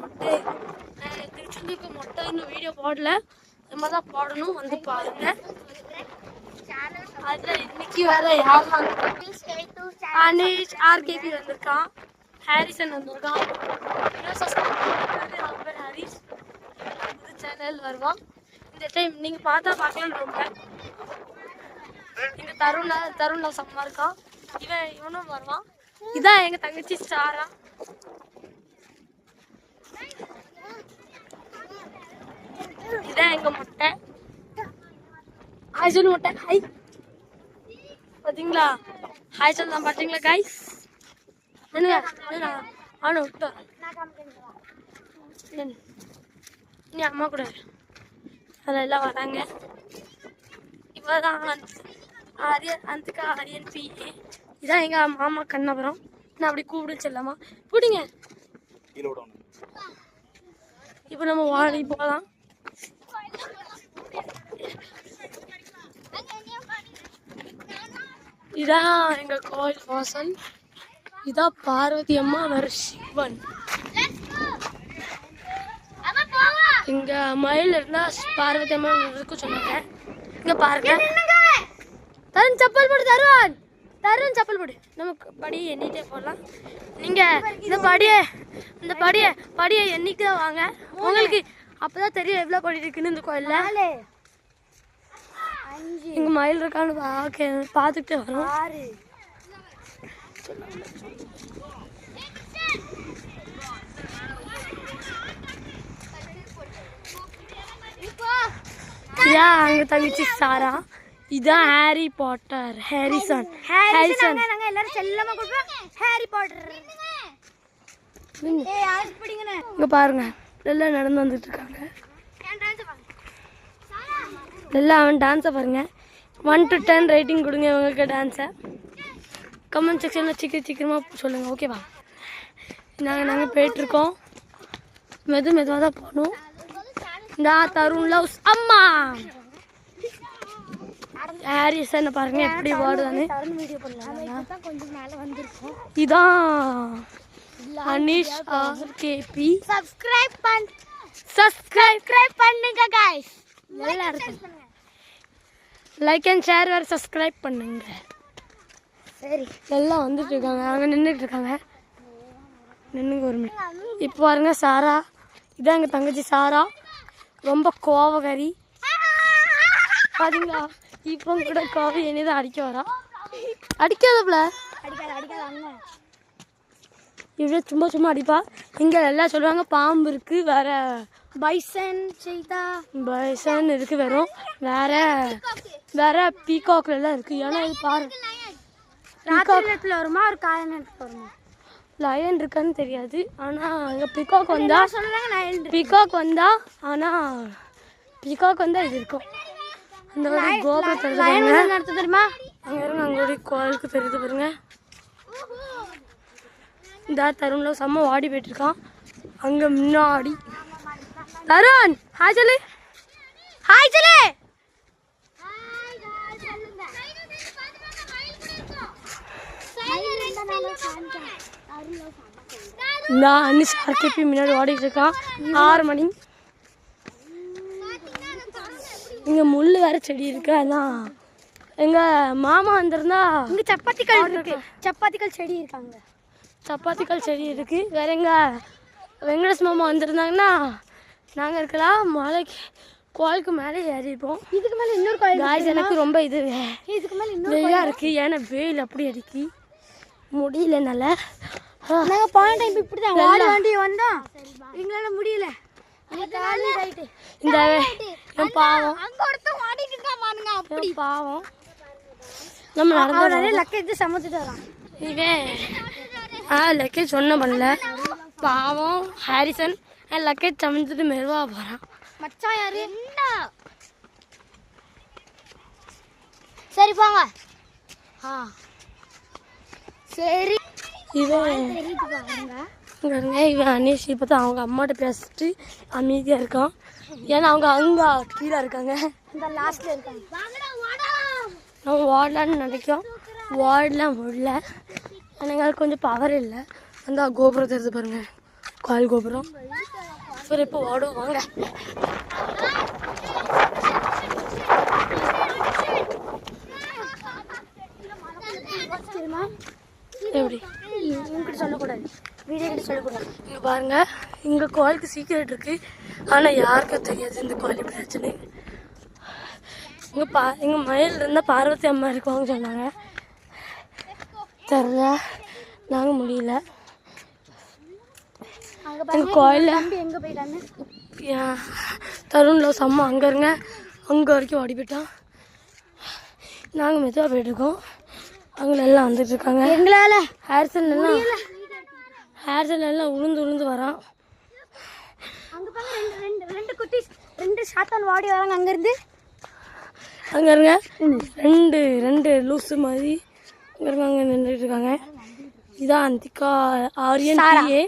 மொட்டை திருச்செந்தூருக்கு மொட்டை இன்னும் வீடியோ போடல, நம்ம தான் போடணும், வந்து பாருங்க. அதுல இன்னைக்கு வேற யாரும் அனீஷ் ஆர்கேபி வந்திருக்கான், ஹாரிசன் வந்திருக்கான், ஹாரிஸ் சேனல் வருவான். இந்த டைம் நீங்க பார்த்தா பார்க்கலாம். ரொம்ப இந்த தருண சம்மா இருக்கான், இவனும் வருவான். இதான் எங்க தங்கச்சி ஸ்டாரா. இதான் எங்க மொட்டை. ஹாய் சொல்லு மொட்டை, ஹாய். பாத்தீங்களா, ஹாய் சொல்லலாம் பாத்தீங்களா கைஸ். அவனை விட்டு நீ அம்மா கூட அதில் எல்லாம் வராங்க. இப்போதான் ஆரியன் பிஏ. இதான் எங்க மாமா கண்ணபுரம். நான் அப்படி கூப்பிடு செல்லாமா கூப்பிடுங்க. இப்போ நம்ம வாடி போகலாம். இதான் எங்க கோயில் வாசல். இதான் பார்வதி அம்மா வேற சிவன். இங்க மயில் இருந்தா பார்வதி அம்மா இருக்கும் சொன்னாங்க. இங்க பாருங்க, தருண் சப்பல் போடு, தருண் சப்பல் போடு. நமக்கு படி எண்ணிட்டே போடலாம். நீங்க இந்த படியை எண்ணிட்டு தான் வாங்க, உங்களுக்கு அப்பதான் தெரியும் எவ்வளவு படி இருக்குன்னு இந்த கோயில்ல. இங்க மயில் இருக்கான்னு பாத்துக்கிட்டே வரும். இதான் அங்க தங்கச்சி சாரா. இதான் ஹாரி பாட்டர், ஹாரிசன். எல்லாரும் செல்லமா கூப்பிடுறோம் ஹாரி பாட்டர். இங்க பாருங்க, எல்லாம் நடந்து வந்துட்டு இருக்காங்க. எல்லாம் அவன் டான்ஸை பாருங்க. 1 to 10 ரேட்டிங் கொடுங்க உங்களுக்கு டான்ஸை. கமெண்ட் செக்ஷனில் சீக்கிரமாக சொல்லுங்கள், ஓகேவா? நாங்கள் போயிட்டுருக்கோம், மெதுவாக தான் போகணும். இந்த தருண் லவ்ஸ் அம்மா ஹாரிசன் பாருங்க எப்படி ஓடுதானு. இதான் அனீஷ் ஆர்கேபி. சப்ஸ்கிரைப் பண்ணுங்க गाइस. லைக் அண்ட் ஷேர் வேறு சப்ஸ்கிரைப் பண்ணுங்க. சரி, எல்லாம் வந்துட்டு இருக்காங்க, அங்கே நின்றுட்டு இருக்காங்க. நின்றுங்க ஒரு மினிட். இப்போ பாருங்க சாரா. இதான் எங்கள் தங்கச்சி சாரா, ரொம்ப கோவகாரி. பாத்தீங்களா, இப்போ கூட கோவை என்னதான் அடிக்க வரா. அடிக்காதப்பல இவ்வளோ சும்மா அடிப்பா. இங்கே எல்லாம் சொல்லுவாங்க பாம்பு இருக்கு, வேற பைசன் இருக்கு, வேற பீகாக்ல எல்லாம் இருக்கு. ஏன்னா இது பாரு, வருமா ஒரு காயநேரத்தில் வருமா லயன் இருக்கான்னு தெரியாது. ஆனால் அங்கே பீகாக் வந்தா இது இருக்கும். அந்த மாதிரி கோபுரத்தை தெரியுமா, அங்கே இருங்க, அங்கே கோயிலுக்கு தெரியுது பாருங்க. இந்த தருண்ல செம்ம வாடி போயிட்டு இருக்கான். அங்கே முன்னாடி தருண் ஹாய் சொல்லு. நான் அனிஷ் ஆர்கேபி முன்னாடி ஓடிட்டு இருக்கான். 6 மணி. இங்க முள்ளு வேற செடி இருக்கு. அதான் எங்க மாமா வந்திருந்தா இங்க சப்பாத்திகள் செடி இருக்காங்க. சப்பாத்திகள் செடி இருக்கு. வேற எங்க வெங்கடேஷ் மாமா வந்திருந்தாங்கன்னா நாங்கள் இருக்கலாம் மலைக்கு கோயிலுக்கு மேலே ஏறிப்போம். இதுக்கு மேலே இன்னொரு கோயில். எனக்கு ரொம்ப இதுக்கு மேலே வெயிலாக இருக்குது. ஏன்னா வெயில் அப்படி அடிக்கி முடியலனால நாங்கள் போன டைம் இப்படி தான் வண்டி வந்தோம், எங்களால் முடியல. இந்த பாவம் அப்படி பாவம் நம்ம நடந்து லக்கேஜ் சமைச்சிட்டு வரோம். இவன் லக்கேஜ் ஒன்றும் பண்ணல பாவம். ஹாரிசன் லக்கேஜ் சமைச்சிட்டு மெருவா போகிறான். மச்சான் யாரு? சரி போங்க. சரி, இவன் அனீஷ் இப்போ தான் அவங்க அம்மாட்ட பேசிட்டு அமைதியாக இருக்கான். ஏன்னா அவங்க அங்கே கீழே இருக்காங்க, லாஸ்ட்ல இருக்காங்க. நம்ம ஓடலான்னு நினைக்கிறோம், ஓடலாம் முடியல. எனக்கு கொஞ்சம் பவர் இல்லை. அந்த கோபுரம் தெரிஞ்சு பாருங்க, கோயில் கோபுரம். சரி இப்போ ஓடும் வாங்க. எப்படி இங்கிட்ட சொல்லக்கூடாது, வீடியோ கிட்ட சொல்லக்கூடாது. இங்கே பாருங்க, இங்கே கோயிலுக்கு சீக்கிரம் இருக்கு, ஆனால் யாருக்கும் தெரியாது இந்த கோயில் எப்படி ஆச்சுன்னு. இங்கே மயில் இருந்தால் பார்வதி அம்மா இருக்குவாங்க சொன்னாங்க, தெரில, நாங்கள் முடியல. எங்கள் கோயிலில் எங்கே போயிட்டாங்க தருண்ல செம்ம அங்கே இருங்க, அங்கே வரைக்கும் ஓடி போயிட்டோம். நாங்கள் மெதுவாக போயிட்டுருக்கோம், அவங்க எல்லாம் வந்துட்டு இருக்காங்க. எங்களால் ஹேர்சன் எல்லாம் உளுந்து வரான். அங்கே பாருங்க, ரெண்டு குட்டி, ரெண்டு சாத்தான் வாடி வராங்க. அங்கே இருங்க, ரெண்டு லூஸு மாதிரி அங்கே இருங்க, அங்கே நின்றுட்டு இருக்காங்க. இதான் அந்திகா ஆரியன் ஏ.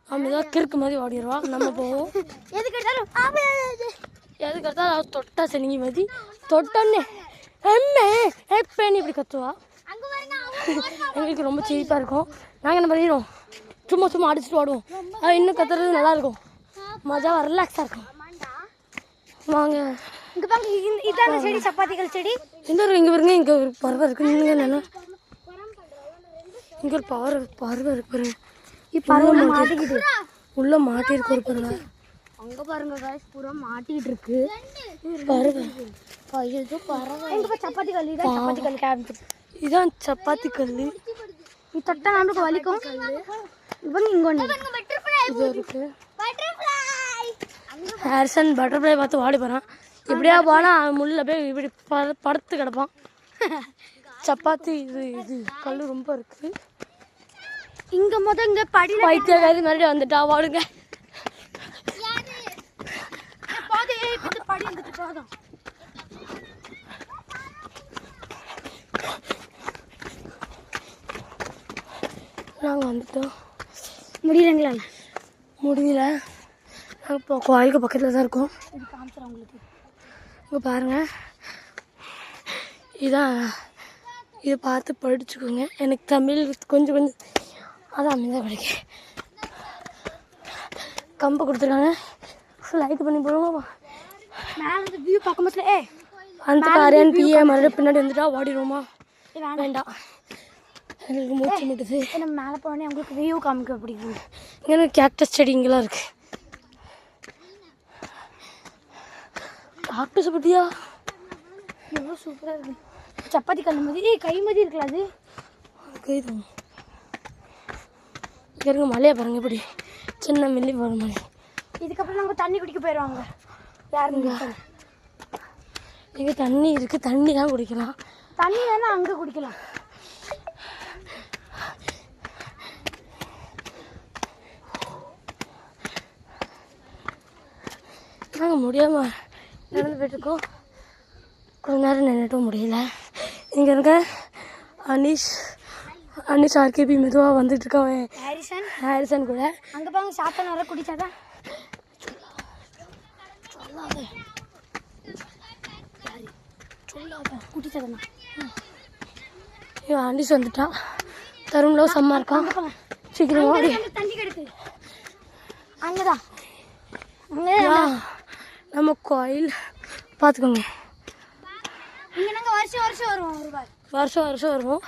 அவன் ஏதாவது கிறுக்கு மாதிரி ஓடிடுவா. நம்ம போவோம். எதுக்கு எடுத்தாலும் தொட்டா செனிங்கி மாதிரி தொட்டோன்னே எப்பேன்னு இப்படி கத்துவா. எங்களுக்கு ரொம்ப சிரிப்பாக இருக்கும். நாங்கள் என்ன பண்ணிடுவோம், சும்மா அடிச்சுட்டு ஓடுவோம். இன்னும் கத்துறது நல்லாயிருக்கும், மஜாவாக ரிலாக்ஸாக இருக்கும். வாங்க. இங்கே பாருங்க, இதான செடி, சப்பாத்திகள் செடி. இங்கே பாருங்க, இங்கே ஒரு பறவை இருக்கு. நீங்கள் என்னென்னா இங்கே ஒரு பறவை இருக்கு பாருங்க. பறவை மாட்டிக்கிட்டு உள்ள மாட்டிருக்கு ஒரு பறவை. அங்கே பாருங்க காய்ஸ், பூரா மாட்டிக்கிட்டு இருக்கு பறவை. சப்பாத்தி கல், இதான் சப்பாத்தி கல் கேபிட்டு. இதான் சப்பாத்தி கல். இது தொட்டா நம்மளுக்கு வலிக்கும். இவங்க இங்கே ஒன்று இது இருக்கு. ஹேர்சன் பட்டர்ஃப்ளை பார்த்து ஓடி போகிறான். இப்படியா போனால் முள்ள போய் இப்படி படுத்து கிடப்பான். சப்பாத்தி இது கல் ரொம்ப இருக்குது. இங்கே இங்கே படி பைத்தியக்காரி மறுபடியும் வந்துட்டா, வாடுங்க. படி வந்துட்டு போதும். நாங்கள் வந்துட்டோம். முடியல. நாங்கள் இப்போ கோயிலுக்கு பக்கத்தில் தான் இருக்கோம். இது காமிச்சிடும் உங்களுக்கு. இங்கே பாருங்கள், இதை பார்த்து படிச்சுக்கோங்க. எனக்கு தமிழ் கொஞ்சம் அதான் அமைதியாக கிடைக்கு. கம்பு கொடுத்துருக்காங்க, லைட் பண்ணி போடுவோம். மேலே வியூ பார்க்கும்போது அந்த காரியான் பிஏ மறுபடியும் பின்னாடி வந்துட்டா ஓடிடுவோமா? வேண்டாம், எனக்கு மூச்சு முட்டுது. நம்ம மேலே போனோடனே உங்களுக்கு வியூ காமிக்க பிடிக்கும். இங்கே கேக்டஸ் செடி இங்கெல்லாம் இருக்குது. கேக்டஸ் பற்றியா எவ்வளோ சூப்பராக இருக்குது. சப்பாத்தி கல் மாதிரி கை மாதிரி இருக்குல்ல, அது கை தான். இங்கே இருக்க மலையை பாருங்க, இப்படி சின்ன மில்லி போகிற மாதிரி. இதுக்கப்புறம் நாங்கள் தண்ணி குடிக்க போயிடுவாங்க. யாருங்க? இங்கே தண்ணி இருக்குது, தண்ணி தான் குடிக்கலாம். தண்ணி வேணா அங்கே குடிக்கலாம். நாங்கள் முடியாமல் நடந்து போயிட்டுருக்கோம். கொஞ்ச நேரம் நின்றுட்டும் முடியல. இங்கே இருக்க அனீஷ் ஆர்கேபி மெதுவாக வந்துட்டு இருக்கான். ஹாரிசன் கூட. அங்கே பாங்க, சாப்பிட்டா நல்லா குடிச்சாதான். குடிச்சாதான் இவன் அனீஷ் வந்துட்டான். தருண்ல செம்மா இருக்கான். சீக்கிரமா தண்ணி கிடைக்கு. அங்கதான் நம்ம கோயில் பார்த்துக்கோங்க. இங்கே நாங்கள் வருஷம் வருவோம்.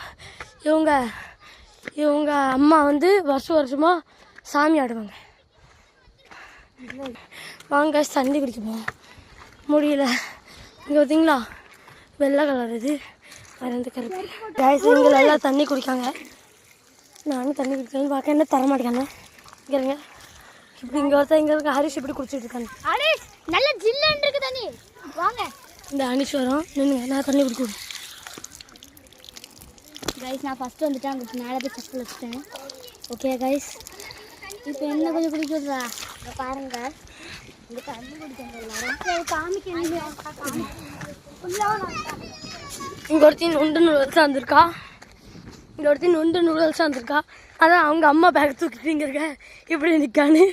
இவங்க அம்மா வந்து வருஷமாக சாமி ஆடுவாங்க. வாங்க தண்ணி குடிக்க போவோம். முடியல. இங்கே பார்த்தீங்களா, வெள்ளை கலர், இது வேறு கருப்பு. இங்கே எல்லாம் தண்ணி குடிக்காங்க. நானும் தண்ணி குடிக்கணும்னு பார்க்க, என்ன தர மாட்டேங்காங்க. இங்கேங்க இப்படி இங்கே ஒருத்தர் இங்கே இருக்க ஹரிஷ் இப்படி குடிச்சிட்டு இருக்காங்க. நல்ல ஜில்லுன்னு இருக்கு தண்ணி. வாங்க, இந்த அனிஷ் வரும், நின்றுங்க, நான் தண்ணி குடிக்கணும். கைஸ், நான் ஃபஸ்ட்டு வந்துட்டேன். அங்கே மேலே போய் செப்பல் வச்சுட்டேன். ஓகே கைஸ், இப்போ என்ன கொஞ்சம் குடிக்கிறதா பாருங்க. இங்கே தண்ணி குடிக்கிறாங்க எல்லாரும். காமிக்க இங்கே ஒருத்தி நுண்டு நூடுல்ஸ் வந்திருக்கா. அதான் அவங்க அம்மா பேக் தூக்கிட்டு இங்கே இருக்க இப்படி நிற்கான்னு.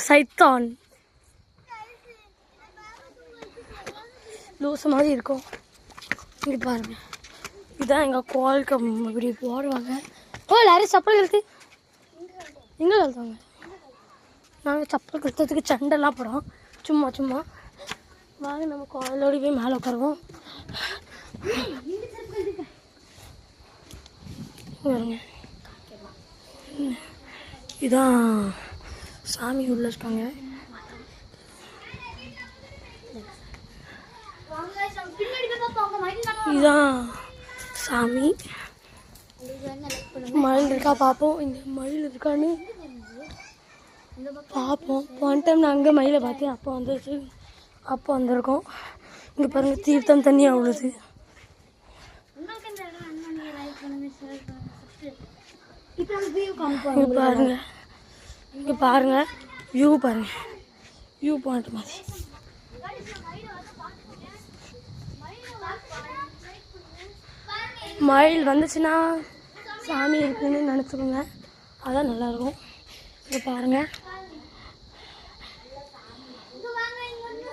சைத்தான் லூசு மாதிரி இருக்கும். இங்கே பாருங்க, இதுதான் எங்கள் கோயிலுக்கு இப்படி போடுவாங்க. எல்லாரும் சப்பல் இருக்கு. எங்கே கழுத்தாங்க? நாங்கள் சப்பல் கொடுத்ததுக்கு சண்டைலாம் போடுறோம் சும்மா சும்மா. வாங்க நம்ம கோயிலோடு போய் மேலே உட்காருவோம். பாருங்க இதான் சாமி உள்ள இருக்காங்க. இதுதான் சாமி. மயில் இருக்கா பார்ப்போம். இங்கே மயில் இருக்கான்னு பார்ப்போம். போன டைம் நான் அங்கே மயிலை பார்த்தேன், அப்போ வந்துச்சு, அப்போ வந்திருக்கோம். இங்கே பாருங்கள் தீர்த்தம் தண்ணி அவ்வளோது. இங்கே பாருங்க, இங்கே பாருங்க வியூ பாருங்க, வியூ பாயிண்ட் மாதிரி. மயில் வந்துச்சுன்னா சாமி இருக்குன்னு நினச்சிக்கோங்க, அதான் நல்லாயிருக்கும். இங்கே பாருங்கள்,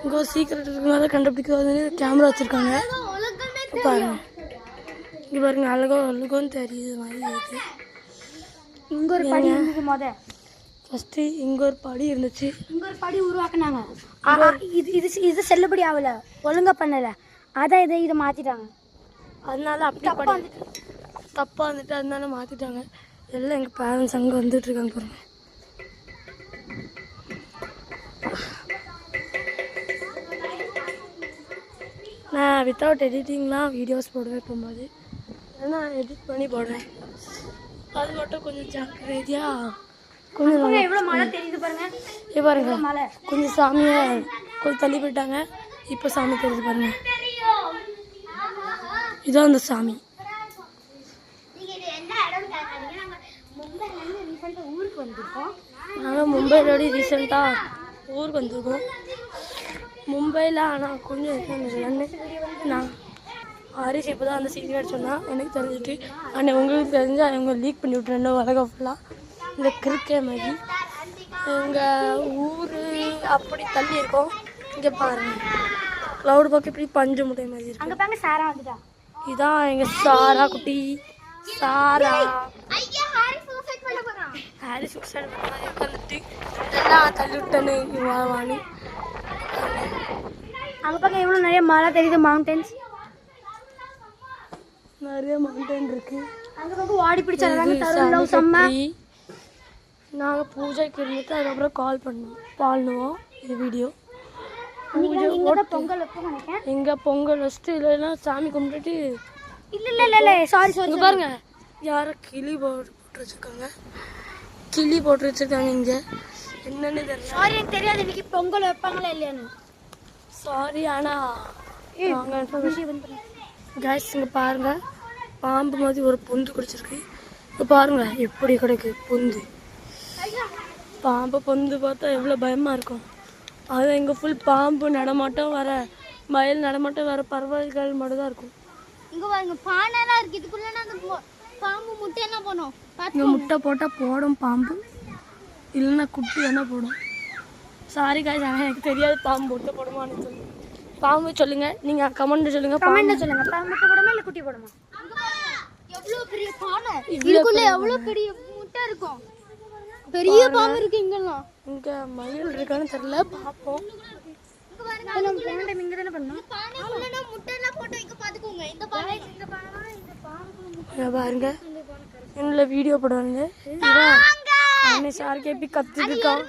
இங்கே ஒரு சீக்கிரம் இருக்கிறனால கண்டுபிடிக்காதுன்னு கேமரா வச்சுருக்காங்க. பாருங்கள், இங்கே பாருங்கள் அழகும் தெரியுது மாதிரி இருக்குது. இங்கே ஒரு படி இருந்தது. ஃபஸ்ட்டு இங்கே ஒரு படி இருந்துச்சு, இங்கே ஒரு படி உருவாக்குனாங்க. இது இது இது செல்லுபடி ஆகலை, ஒழுங்காக பண்ணலை, அதான் இதை மாற்றிட்டாங்க. அதனால அப்படி தப்பாக வந்துட்டு அதனால மாற்றிட்டாங்க. எல்லாம் எங்கள் பேரண்ட்ஸ் அங்கே வந்துட்டுருக்காங்க பாருங்க. நான் வித்தவுட் எடிட்டிங்லாம் வீடியோஸ் போடுவேன் போகும்போது, ஏன்னா எடிட் பண்ணி போடுறேன். அது மட்டும் கொஞ்சம் ஜாக்கிரதையாக கொஞ்சம். எவ்வளோ மழை தெரியுது பாருங்க. பாருங்க மழை கொஞ்சம் சாமியை கொஞ்சம் தள்ளி போயிட்டாங்க, இப்போ சாமி தெரியுது பாருங்க. இதுதான் அந்த சாமி. நாங்கள் மும்பையிலோட ரீசெண்டாக ஊருக்கு வந்திருக்கோம். மும்பையில் ஆனால் கொஞ்சம் இல்லைன்னு நான் ஹரிஷ் இப்போ தான் அந்த சீக்ரெட் சொன்னால் எனக்கு தெரிஞ்சுட்டு, ஆனால் உங்களுக்கு தெரிஞ்சால் அவங்க லீக் பண்ணி விட்றேன் உலகம் ஃபுல்லாக. இந்த கிரிக்கெட் மாதிரி எங்கள் ஊர் அப்படி தள்ளி இருக்கோம். இங்கே பாருங்கள் க்ளவுட் பார்க்க இப்படி பஞ்சு முட்டை மாதிரி இருக்கு. அங்கே பாருங்க சாரா வந்துட்டா. இதான் எங்கள் சாரா குட்டி. சாரா ஹாரி சூசைட் உட்காந்துட்டு எல்லாம் தள்ளி விட்டேன்னு வாணி. அங்கே பாருங்க எவ்வளோ நிறைய மழை தெரியுது, மவுண்டன்ஸ் நிறைய மவுண்டன் இருக்கு. அங்கே பாருங்க வாடி பிடிச்சாங்க செம்ம. நாங்கள் பூஜைக்கு இருந்துட்டு அதுக்கப்புறம் கால் பண்ணுவோம் இது வீடியோ. பொங்கல் வைப்போம் நினைக்கிறேன். எங்கே பொங்கல் வச்சுட்டு இல்லைன்னா சாமி கும்பிட்டுட்டு இல்லை சாரி பாருங்க யாரோ கிளி போட்டு வச்சுருக்காங்க, கிளி போட்டு வச்சுருக்காங்க. இங்கே என்னன்னு தெரியல. சாரி எனக்கு தெரியாது இன்னைக்கு பொங்கல் வைப்பாங்களா இல்லையான்னு. சாரி ஆனால் கேஸ் இங்கே பாருங்கள் பாம்பு மாதிரி ஒரு பொந்து குடிச்சிருக்கு. இப்போ பாருங்கள் எப்படி கிடைக்கு பொந்து. பாம்பு பொந்து பார்த்தா எவ்வளோ பயமாக இருக்கும். அது எங்கே ஃபுல் பாம்பு நடமாட்டம் வர, மயில் நடமாட்டம் வர பறவைகள் மட்டும் தான் இருக்கும். இங்கே பாருங்க பானைலாம் இருக்குது, இதுக்குள்ளே அந்த பாம்பு முட்டை என்ன பண்ணும். இங்கே முட்டை போட்டால் போடும் பாம்பு, இல்லைன்னா குட்டி என்ன போடும். சாரி காய்ஸ், ஆனால் எனக்கு தெரியாது பாம்பு முட்டை போடுமான்னு சொல்லி. பாம்பு சொல்லுங்கள், நீங்கள் கமெண்ட் சொல்லுங்கள். கமெண்ட் சொல்லுங்கள், பாம்பு முட்டை போடுமா இல்லை குட்டி போடுமா. எவ்வளோ பெரிய பானை, இதுக்குள்ளே எவ்வளோ பெரிய முட்டை இருக்கும், பெரிய பாம்பு இருக்கு. இங்கெல்லாம் இங்கே மயில் இருக்கான்னு தெரியல, பார்ப்போம். பாருங்க என்னோட வீடியோ போடுவாங்க. சார் கேப்பி கத்துருக்கான்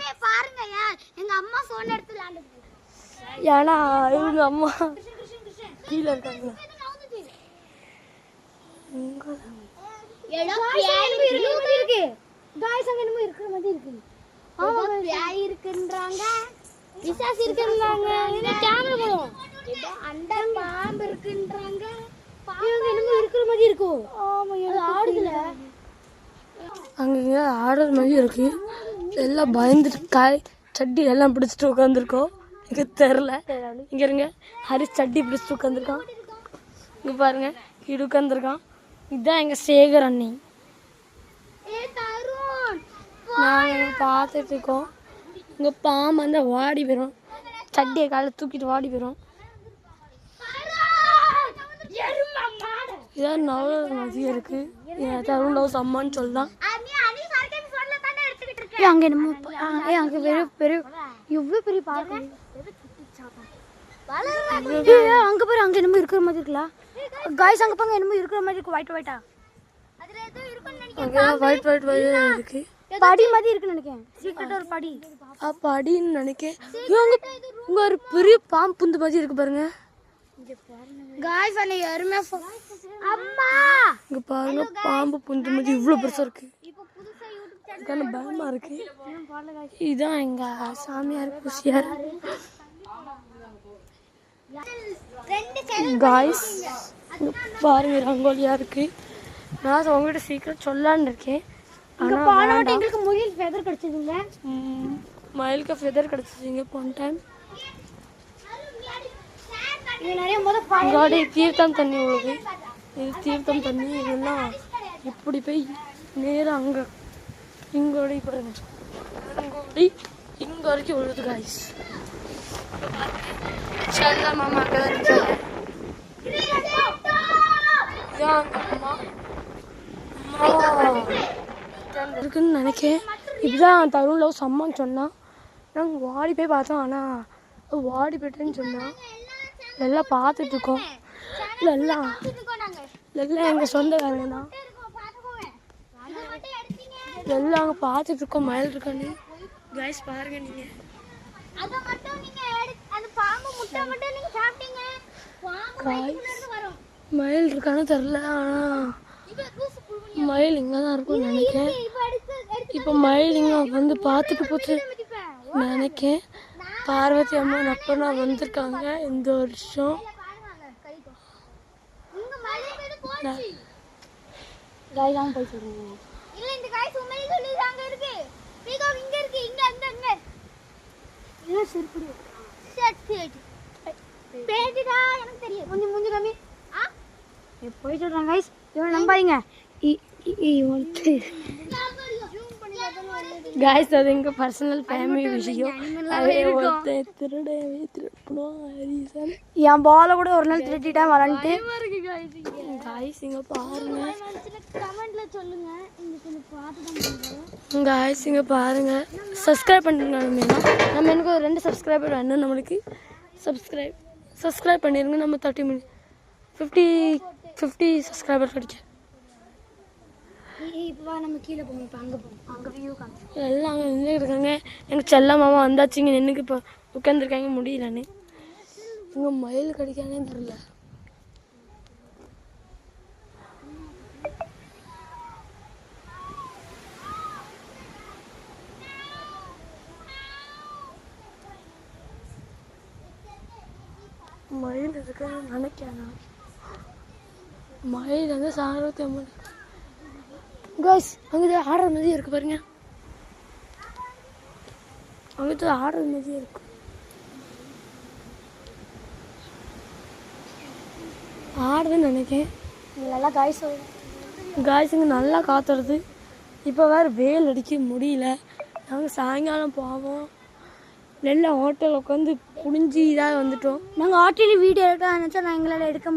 ஏன்னா இவங்க அம்மா கீழே இருக்காங்க. அங்கங்க ஆடுற மாதிரி இருக்கு. எல்லாம் பயந்துட்டு காய் சட்டி எல்லாம் பிடிச்சிட்டு உட்காந்துருக்கோம். இங்கே தெரில, இங்கே இருங்க ஹரிஷ் சட்டி பிடிச்சிட்டு உட்காந்துருக்கான். இங்கே பாருங்க கீழே உட்காந்துருக்கான். இதுதான் எங்கள் சேகர் அண்ணி. நாங்கள் பார்த்துட்டு இருக்கோம். இங்கே பாம்பு வந்து வாடி போயிடும், சட்டியை காலைல தூக்கிட்டு வாடி போயிடும். இதான் நவ மதியம் இருக்குது. தருண் லவ் அம்மான்னு சொல்லலாம். ஏ அங்கே என்னமோ ஏ அங்கே பெரிய பெரிய எவ்வளோ பெரிய பார்க்க அங்கே பாரு அங்கே என்னமோ இருக்கிற மாதிரி இருக்கலாம் காய்ஸ் அங்கே பாருங்க என்னமோ இருக்கிற மாதிரி இருக்கு ஒயிட் ஒயிட்டா ஒயிட் ஒயிட் இருக்கு படி மாதிரி இருக்குன்னு நினைக்கிறேன் சீக்கிரட்டா ஒரு படி படின்னு நினைக்கிறேன் இங்க ஒரு பெரிய பாம்பு புந்து மாதிரி இருக்கு பாருங்க காய்ஸ் அன்னை யாருமே அம்மா இங்க பாருங்க பாம்பு புந்து மாதிரி இவ்வளவு பெருசா இருக்கு பயமா இருக்கு இதான் எங்க சாமியார் குசியார் காய்ஸ் பாருங்க ரங்கோலியா இருக்கு நான் உங்ககிட்ட சீக்கிரம் சொல்லலான்னு இருக்கேன் எங்களுக்கு முயல் ஃபெதர் கிடைச்சதுங்க மயிலுக்கு ஃபெதர் கிடைச்சிச்சிங்க போன டைம் இங்கோட தீர்த்தம் தண்ணி விழுது இது தீர்த்தம் தண்ணி இதெல்லாம் இப்படி போய் நேராக அங்கே இங்கோடி பாருங்க இங்கோடி இங்க வரைக்கும் விழுது காய்ஸ் செல்ல மாமா அங்கே தான் இருந்துச்சாங்க இதான் அம்மா இருக்குன்னு நினைக்கிறேன் இப்படிதான் தருணில் சம்மான்னு சொன்னான் நாங்கள் வாடி போய் பார்த்தோம் ஆனால் வாடி போயிட்டேன்னு சொன்னான் எல்லாம் பார்த்துட்ருக்கோம் எல்லாம் எங்கள் சொந்தக்காரங்க தான் எல்லாம் அங்கே பார்த்துட்ருக்கோம் மயில் இருக்கான்னு கைஸ் பாருங்க நீங்கள் மயில் இருக்கான்னு தெரில ஆனால் மயில் இங்கே தான் இருக்கும்னு நினைக்கிறேன் இப்போ மயில் இங்கே வந்து பார்த்துட்டு போச்சு நினைக்கிறேன் பார்வதி அம்மா அப்பனா வந்திருக்காங்க இந்த வருஷம் போய் சொல்லுங்க போய் சொல்றாங்க கைஸ் இவன் நம்பாதீங்க காய்ஸ் அது எங்க பர்சனல் ஃபேமிலி விஷயம் என் பாலை கூட ஒரு நாள் திருட்டிட்டேன் வரன்ட்டு காய்ஸ் இங்க பாருங்க காய்ஸ் இங்க பாருங்க சப்ஸ்கிரைப் பண்ணுங்க நம்ம எனக்கு ஒரு 2 சப்ஸ்கிரைபர் வேணும் நம்மளுக்கு சப்ஸ்கிரைப் பண்ணிருங்க நம்ம 50 சப்ஸ்கிரைபர் கிடைக்கும் இப்போ நம்ம கீழே போவோம் இப்போ அங்கே போவோம் அங்கே வியூ காமிச்சு எல்லாம் அங்கே நின்று இருக்காங்க எனக்கு செல்ல மாமா வந்தாச்சு இங்கே நின்றுக்கு இப்போ உட்காந்துருக்காங்க முடியலன்னு இங்கே மயில் கிடைக்கானே தெரில மயில் இருக்குன்னு நினைக்கிறேன் மயில் வந்து சாரவத்தி அம்மன் காய்ஸ் அங்கே ஆடுற மாதிரி இருக்கு பாருங்க அங்கே ஆடுற மாதிரி இருக்கு ஆடுதுன்னு நினைக்கிறேன் நல்லா காய்ஸ் இங்கே நல்லா காத்துறது இப்போ வேறு வெயில் அடிக்க முடியல நாங்கள் சாயங்காலம் போவோம் நல்ல ஹோட்டல் உட்காந்து புடிஞ்சு இதாக வந்துட்டோம் நாங்கள் ஆட்டில் வீடியோ எடுக்க நினச்சா நான் எங்களால் எடுக்க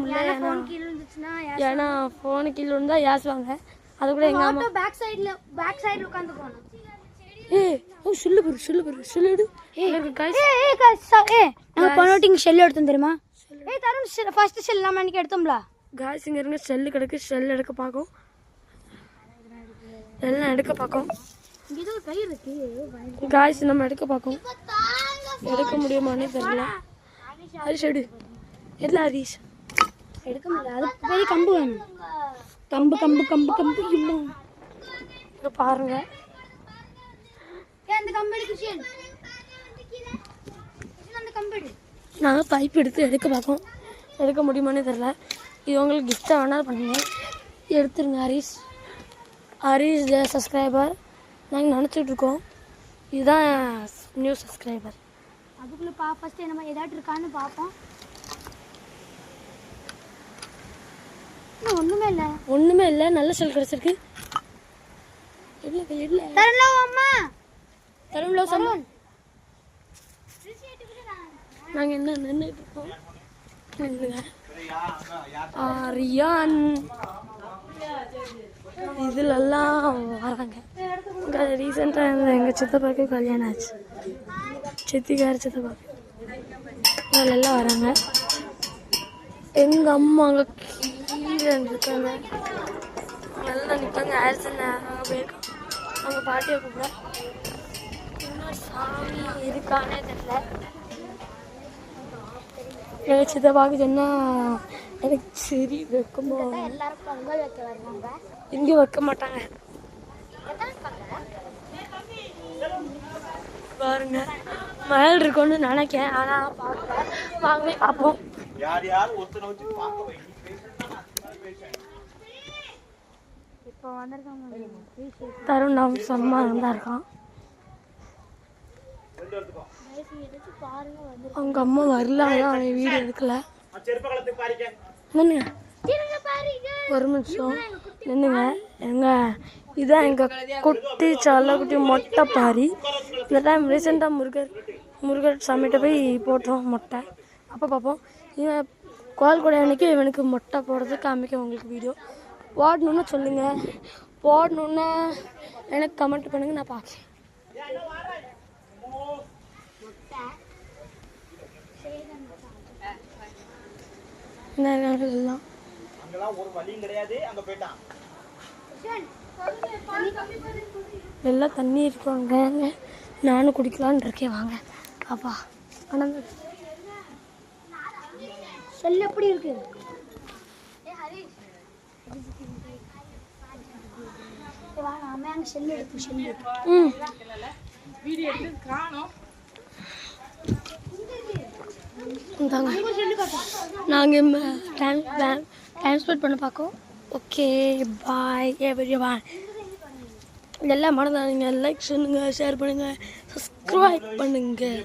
முடியல ஏன்னா கீழே இருந்துச்சுன்னா ஏன்னா ஃபோனு கீழே இருந்தால் ஏசுவாங்க அது கூட எங்கள் அம்மா பேக் சைடில் உட்காந்து போனோம் சொல்லுடு நாங்கள் பண்ணோட்டிங்க ஷெல் எடுத்தோம் தெரியுமா தருண் ஃபர்ஸ்ட் ஷெல் நம்ம அன்றைக்கி எடுத்தோம்ல காய்ஸ் இங்கே இருங்க செல்லு கிடக்கு செல் எடுக்க பார்க்கும் எல்லாம் எடுக்க பார்க்கும் காய்ஸ் நம்ம எடுக்க பார்க்கும் எடுக்க முடியுமானே தெரியல ஹரிஷ் எடு எல்லாம் ஹரிஷ் எடுக்க முடியல அது பெரிய கம்பு வேணும் கம்பு கம்பு கம்பு கம்பு இங்கே பாருங்க அந்த கம்பு அந்த கம்பு நாங்கள் பைப் எடுத்து எடுக்க பார்ப்போம் எடுக்க முடியுமானே தெரில இது உங்களுக்கு கிஃப்டாக வேணாலும் பண்ணுங்க எடுத்துருங்க ஹரிஷ் சப்ஸ்கிரைபர் நாங்கள் நினச்சிட்ருக்கோம் இதுதான் நியூ சப்ஸ்கிரைபர் அதுக்குள்ளே ஃபஸ்ட்டு நம்ம ஏதாட்டு இருக்கான்னு பார்ப்போம் ஒன்றுமே இல்லை நல்ல செல் கிடச்சிருக்கு இல்லை தருண்ல சம்மன் நாங்கள் என்ன நின்றுட்டு இருக்கோம் ஆரியான் இதுலெல்லாம் வராங்க. இங்கே ரீசெண்டாக எங்கள் சித்தப்பாக்கு கல்யாணம் ஆச்சு. சித்திக்கார சித்தப்பாக்கு அதிலெல்லாம் வராங்க. எங்கள் அம்மா அங்கே கீழே இருக்காங்க. நல்லா நிற்காங்க. ஆரிசன் அங்கே போயிருக்காங்க. அவங்க பாட்டியை கூப்பிட இன்னொரு சாமி இருக்கானே தெரியல. எங்கள் சித்தப்பாக்கு சொன்னால் எனக்கு சரி வைக்குமோ. எல்லாரும் பொங்கல் வைக்க வருவாங்க. இங்கே வைக்க மாட்டாங்க பாருங்க. மயில் இருக்கும்னு நினைக்கிறேன், ஆனால் பார்க்கல. வாங்கவே பார்ப்போம். இப்போ வந்திருக்காங்க தருண் சொந்தமா இருந்தா இருக்கான். பாருங்க வந்து அவங்க அம்மா வரல, அவன் வீடியோ எடுக்கல. நின்னுங்க ஒரு நிமிஷம் நின்னுங்க. இதான் எங்கள் குட்டி சல்லக்குட்டி மொட்டை பாரி. இந்த டைம் ரீசெண்டாக முருகர் சாமிகிட்ட போய் போட்டோம் மொட்டை. அப்போ பார்ப்போம். இவன் கோல் கூட அன்னைக்கு இவனுக்கு மொட்டை போடுறது காமிக்க உங்களுக்கு வீடியோ போடணுன்னு சொல்லுங்கள். போடணுன்னா எனக்கு கமெண்ட் பண்ணுங்கள், நான் பார்க்கேன். எல்லாம் எல்லாம் தண்ணி இருக்குவாங்க. நானும் குடிக்கலான்னு இருக்கேன். வாங்க பாப்பா. ஆனால் செல் எப்படி இருக்கு? செல் எடுத்து செல் நாங்கள் டைம் ஸ்பெண்ட் பண்ண பார்க்கோம். Okay bye everyone. இதெல்லாம் மறந்துடாதீங்க. லைக் பண்ணுங்கள், ஷேர் பண்ணுங்கள், சப்ஸ்கிரைப் பண்ணுங்கள்.